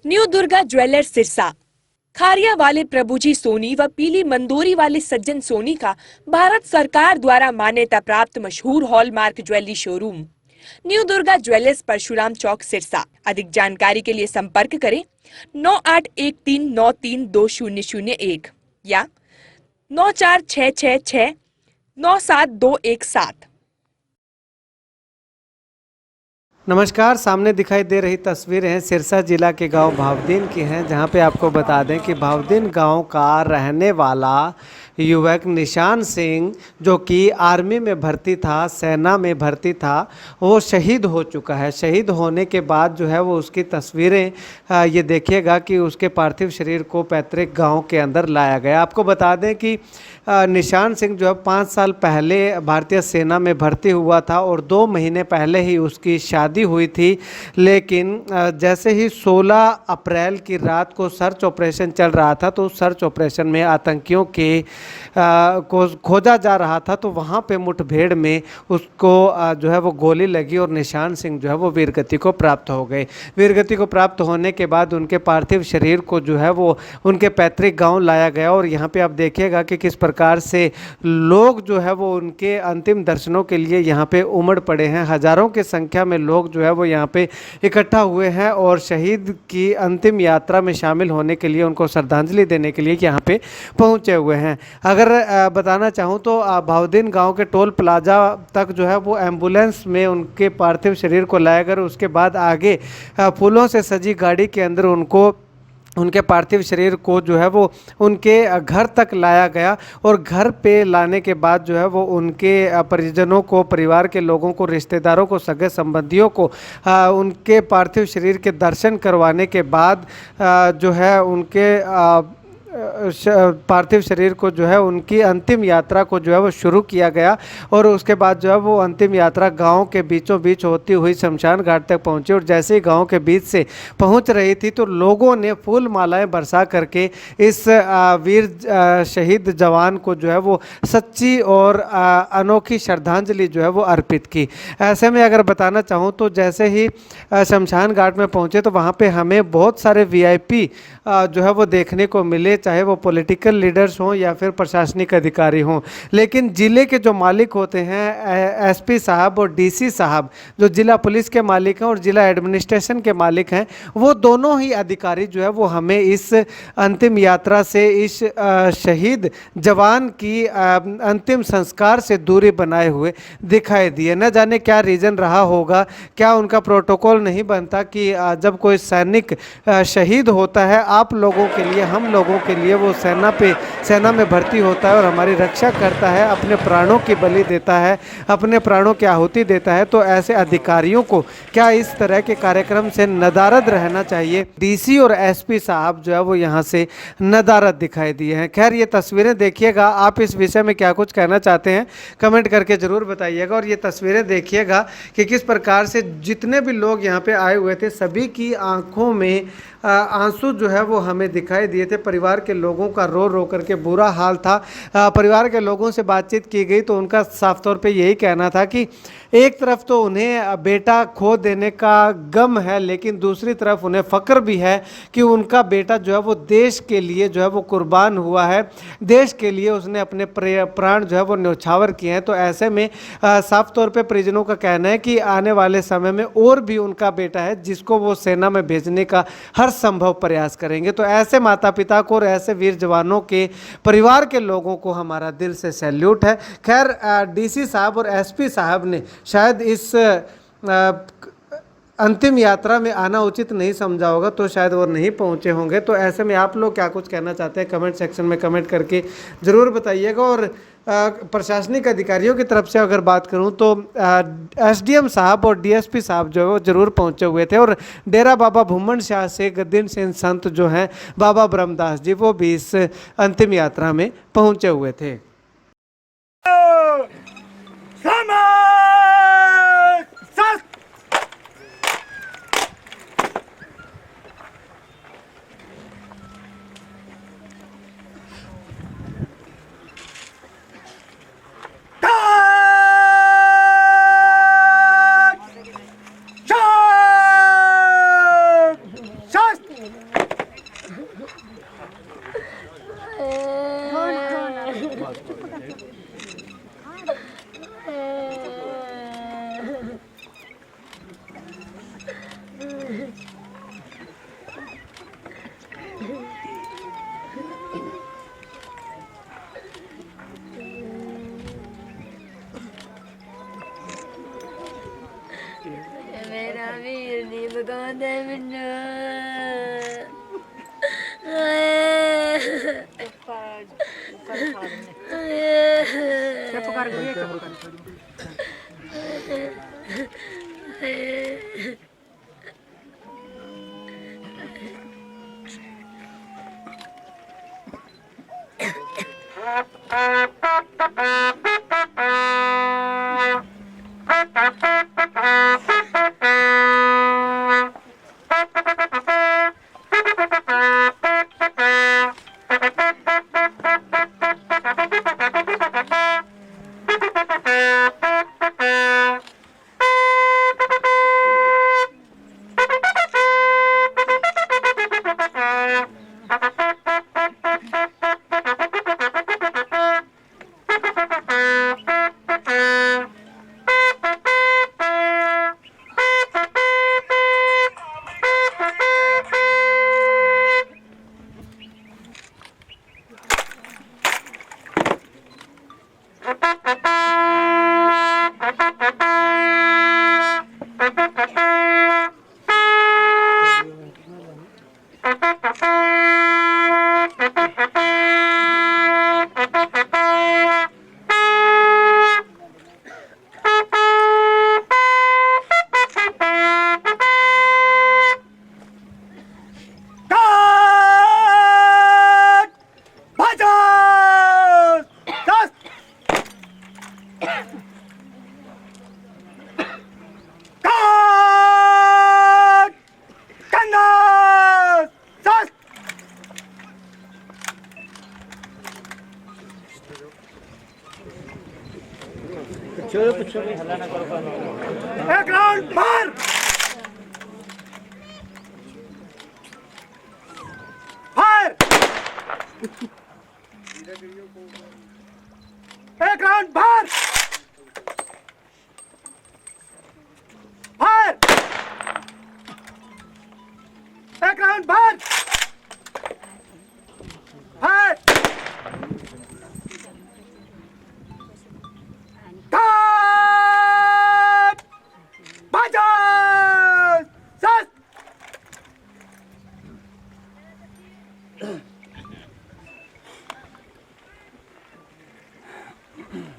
New Durga jewellers Sirsa. Khariya वाले प्रभुजी सोनी व पीली मंदोरी वाले सज्जन सोनी का भारत सरकार द्वारा मान्यता प्राप्त मशहूर hallmark jewellery showroom new Durga jewellers, Parshuram Chowk, Sirsa. अधिक जानकारी के लिए संपर्क करें 9813932001 या 9466697217। नमस्कार। सामने दिखाई दे रही तस्वीरें हैं सिरसा जिला के गांव भावदीन की हैं, जहां पे आपको बता दें कि भावदीन गांव का रहने वाला युवक निशान सिंह, जो कि आर्मी में भर्ती था, सेना में भर्ती था, वो शहीद हो चुका है। शहीद होने के बाद जो है वो उसकी तस्वीरें ये देखिएगा कि उसके पार्थिव शरीर को पैतृक गांव के अंदर लाया गया। आपको बता दें कि निशान सिंह जो है 5 साल पहले भारतीय सेना में भर्ती हुआ था और 2 महीने पहले ही उसकी शादी हुई थी। लेकिन जैसे ही 16 अप्रैल की रात को सर्च ऑपरेशन चल रहा था, तो उस सर्च ऑपरेशन में आतंकियों के को खोजा जा रहा था, तो वहाँ पे मुठभेड़ में उसको जो है वो गोली लगी और निशान सिंह जो है वो वीरगति को प्राप्त हो गए। वीरगति को प्राप्त होने के बाद उनके पार्थिव शरीर को जो है वो उनके पैतृक गांव लाया गया। और यहाँ पे आप देखिएगा कि किस प्रकार से लोग जो है वो उनके अंतिम दर्शनों के लिए यहाँ पे उमड़ पड़े हैं। हजारों की संख्या में लोग जो है वो यहाँ पे इकट्ठा हुए हैं और शहीद की अंतिम यात्रा में शामिल होने के लिए, उनको श्रद्धांजलि देने के लिए यहाँ पे पहुँचे हुए हैं। अगर बताना चाहूँ तो भावदीन गांव के टोल प्लाजा तक जो है वो एम्बुलेंस में उनके पार्थिव शरीर को लाया गया। उसके बाद आगे फूलों से सजी गाड़ी के अंदर उनके पार्थिव शरीर को जो है वो उनके घर तक लाया गया। और घर पे लाने के बाद जो है वो उनके परिजनों को, परिवार के लोगों को, रिश्तेदारों को, सगे संबंधियों को उनके पार्थिव शरीर के दर्शन करवाने के बाद जो है उनके पार्थिव शरीर को जो है उनकी अंतिम यात्रा को जो है वो शुरू किया गया। और उसके बाद जो है वो अंतिम यात्रा गांव के बीचों बीच होती हुई शमशान घाट तक पहुंची। और जैसे ही गांव के बीच से पहुंच रही थी तो लोगों ने फूल मालाएं बरसा करके इस वीर शहीद जवान को जो है वो सच्ची और अनोखी श्रद्धांजलि जो है वो अर्पित की। ऐसे में अगर बताना चाहूँ तो जैसे ही शमशान घाट में पहुँचे तो वहाँ पर हमें बहुत सारे VIP जो है वो देखने को मिले, चाहे वो पॉलिटिकल लीडर्स हों या फिर प्रशासनिक अधिकारी हों। लेकिन ज़िले के जो मालिक होते हैं, SP साहब और DC साहब, जो जिला पुलिस के मालिक हैं और जिला एडमिनिस्ट्रेशन के मालिक हैं, वो दोनों ही अधिकारी जो है वो हमें इस अंतिम यात्रा से, इस शहीद जवान की अंतिम संस्कार से दूरी बनाए हुए दिखाई दिए। न जाने क्या रीज़न रहा होगा, क्या उनका प्रोटोकॉल नहीं बनता कि जब कोई सैनिक शहीद होता है, आप लोगों के लिए, हम लोगों के लिए वो सेना में भर्ती होता है और हमारी रक्षा करता है, अपने प्राणों की बलि देता है, अपने प्राणों की आहुति देता है, तो ऐसे अधिकारियों को क्या इस तरह के कार्यक्रम से नदारद रहना चाहिए। DC और SP साहब जो है वो यहाँ से नदारद दिखाई दिए हैं। खैर, ये तस्वीरें देखिएगा, आप इस विषय में क्या कुछ कहना चाहते हैं कमेंट करके ज़रूर बताइएगा। और ये तस्वीरें देखिएगा कि किस प्रकार से जितने भी लोग यहाँ पे आए हुए थे, सभी की आंखों में आंसू जो है वो हमें दिखाई दिए थे। परिवार के लोगों का रो रो करके बुरा हाल था। परिवार के लोगों से बातचीत की गई तो उनका साफ तौर पे यही कहना था कि एक तरफ तो उन्हें बेटा खो देने का गम है, लेकिन दूसरी तरफ उन्हें फ़क्र भी है कि उनका बेटा जो है वो देश के लिए जो है वो कुर्बान हुआ है, देश के लिए उसने अपने प्राण जो है वो न्यौछावर किए हैं। तो ऐसे में साफ तौर पे परिजनों का कहना है कि आने वाले समय में और भी उनका बेटा है जिसको वो सेना में भेजने का हर संभव प्रयास करेंगे। तो ऐसे माता पिता को और ऐसे वीर जवानों के परिवार के लोगों को हमारा दिल से सैल्यूट है। खैर, DC साहब और SP साहब ने शायद इस अंतिम यात्रा में आना उचित नहीं समझा होगा, तो शायद वो नहीं पहुंचे होंगे। तो ऐसे में आप लोग क्या कुछ कहना चाहते हैं कमेंट सेक्शन में कमेंट करके ज़रूर बताइएगा। और प्रशासनिक अधिकारियों की तरफ से अगर बात करूं तो SDM साहब और DSP साहब जो है वो ज़रूर पहुंचे हुए थे। और डेरा बाबा भूमन शाह से गद्दीन सेन संत जो हैं बाबा ब्रह्मदास जी, वो भी इस अंतिम यात्रा में पहुंचे हुए थे। ਮੇਰਾ ਵੀਰ ਨਹੀਂ ਬਗਾਉਂਦੇ ਮੈਨੂੰ ਚੁੱਪ ਕਰ ਗੁੜੀਆ ਚੁੱਪ ਕਰ एक राउंड मार फायर एक राउंड मार फायर एक राउंड मार फायर Hey!